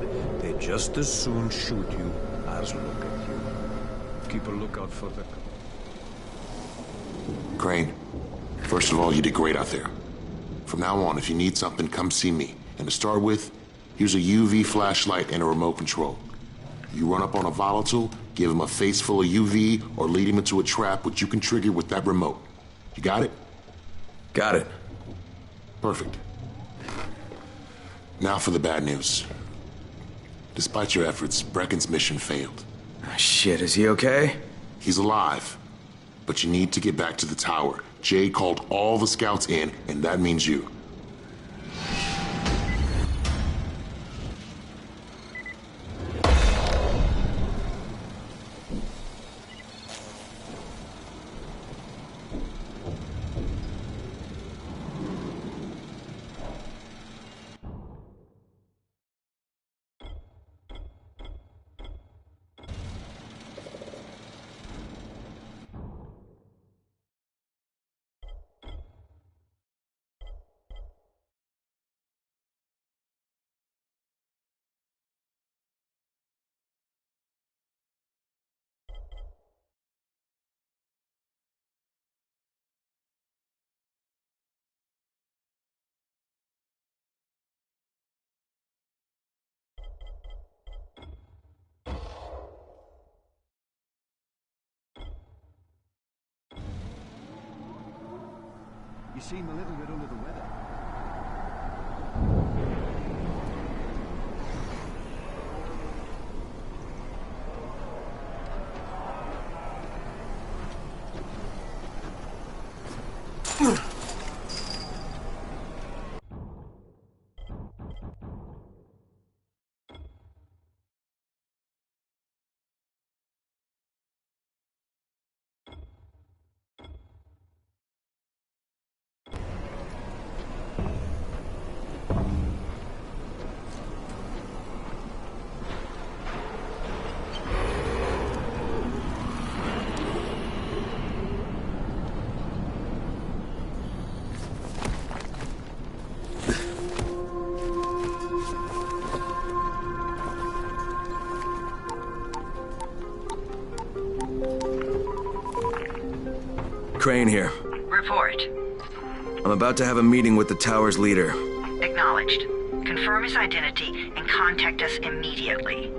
They just as soon shoot you as look at you. Keep a lookout for the... Crane, first of all, you did great out there. From now on, if you need something, come see me. And to start with, here's a UV flashlight and a remote control. You run up on a volatile, give him a face full of UV, or lead him into a trap which you can trigger with that remote. You got it? Got it. Perfect. Now for the bad news. Despite your efforts, Brecken's mission failed. Shit, is he okay? He's alive. But you need to get back to the tower. Jade called all the scouts in, and that means you. You seem a little bit under the weather. Crane here. Report. I'm about to have a meeting with the tower's leader. Acknowledged. Confirm his identity and contact us immediately.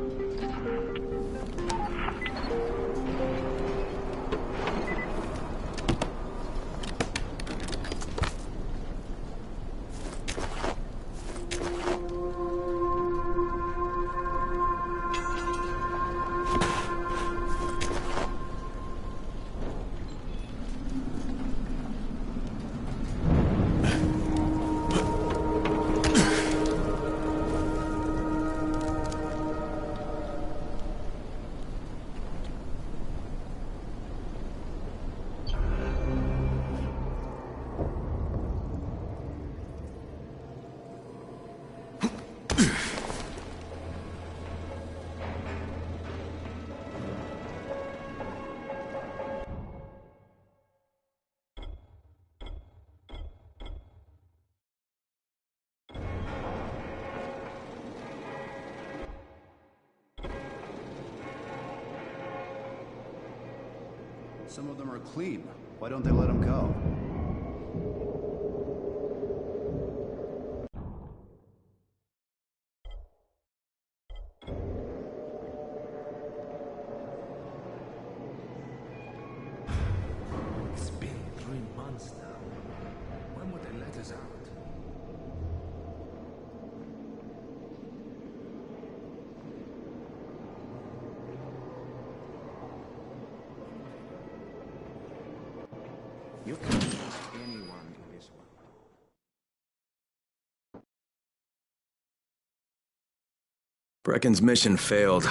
Some of them are clean. Why don't they let them go? It's been 3 months now. When would they let us out? You can trust anyone in this world. Brecken's mission failed.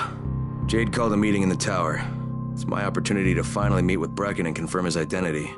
Jade called a meeting in the tower. It's my opportunity to finally meet with Brecken and confirm his identity.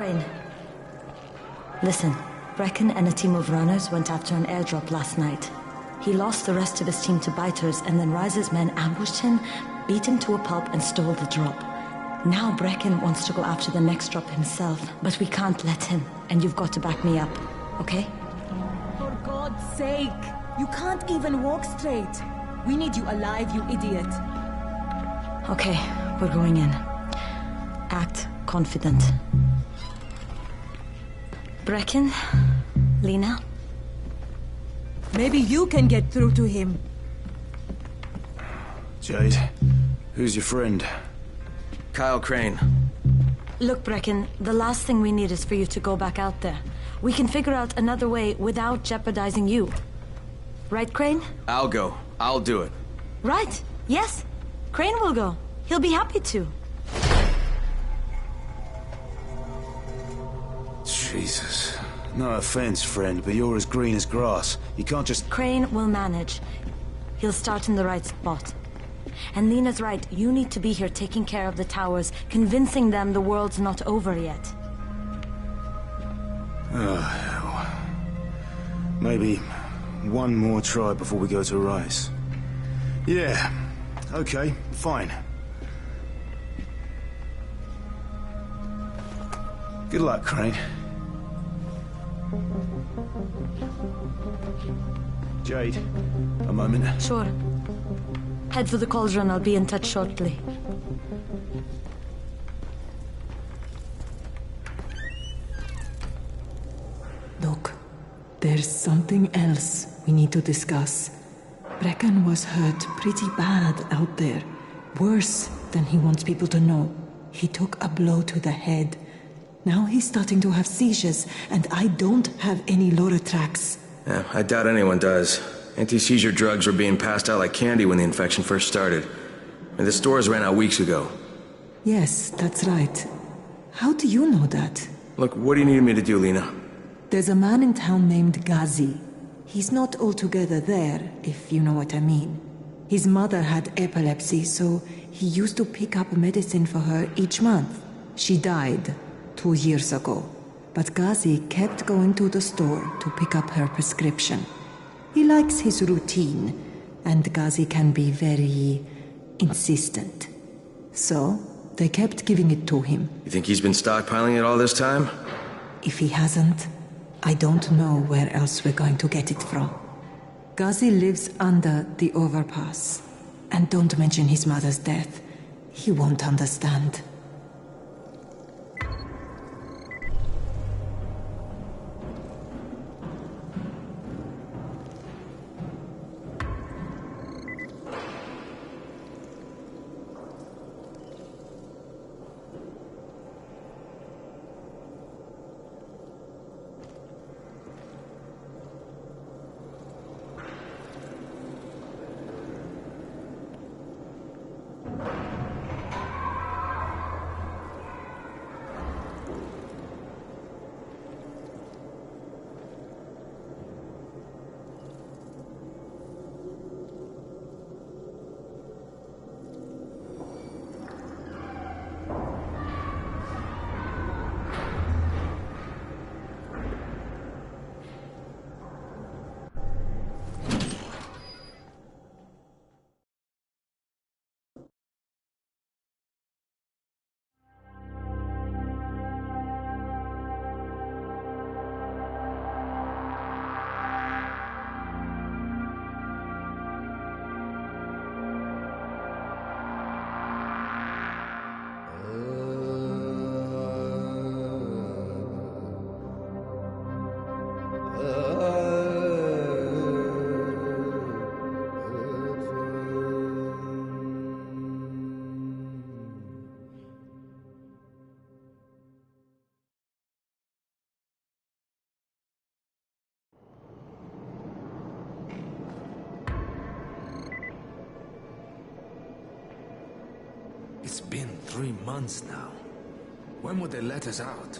Crane. Listen, Brecken and a team of runners went after an airdrop last night. He lost the rest of his team to biters, and then Rise's men ambushed him, beat him to a pulp, and stole the drop. Now Brecken wants to go after the next drop himself, but we can't let him, and you've got to back me up, okay? For God's sake! You can't even walk straight! We need you alive, you idiot! Okay, we're going in. Act confident. Brecken? Lena? Maybe you can get through to him. Jade, who's your friend? Kyle Crane. Look, Brecken, the last thing we need is for you to go back out there. We can figure out another way without jeopardizing you. Right, Crane? I'll go. I'll do it. Right. Yes. Crane will go. He'll be happy to. Jesus. No offense, friend, but you're as green as grass. You can't just... Crane will manage. He'll start in the right spot. And Lena's right. You need to be here taking care of the towers, convincing them the world's not over yet. Oh, hell. Maybe one more try before we go to Rise. Yeah. Okay, fine. Good luck, Crane. Jade, a moment. Sure. Head for the cauldron. I'll be in touch shortly. Look, there's something else we need to discuss. Brecken was hurt pretty bad out there. Worse than he wants people to know. He took a blow to the head. Now he's starting to have seizures, and I don't have any Loratrax. Yeah, I doubt anyone does. Anti-seizure drugs were being passed out like candy when the infection first started. And the stores ran out weeks ago. Yes, that's right. How do you know that? Look, what do you need me to do, Lena? There's a man in town named Ghazi. He's not altogether there, if you know what I mean. His mother had epilepsy, so he used to pick up medicine for her each month. She died 2 years ago, but Ghazi kept going to the store to pick up her prescription. He likes his routine, and Ghazi can be very insistent. So, they kept giving it to him. You think he's been stockpiling it all this time? If he hasn't, I don't know where else we're going to get it from. Ghazi lives under the overpass. And don't mention his mother's death. He won't understand. It's been 3 months now. When would they let us out?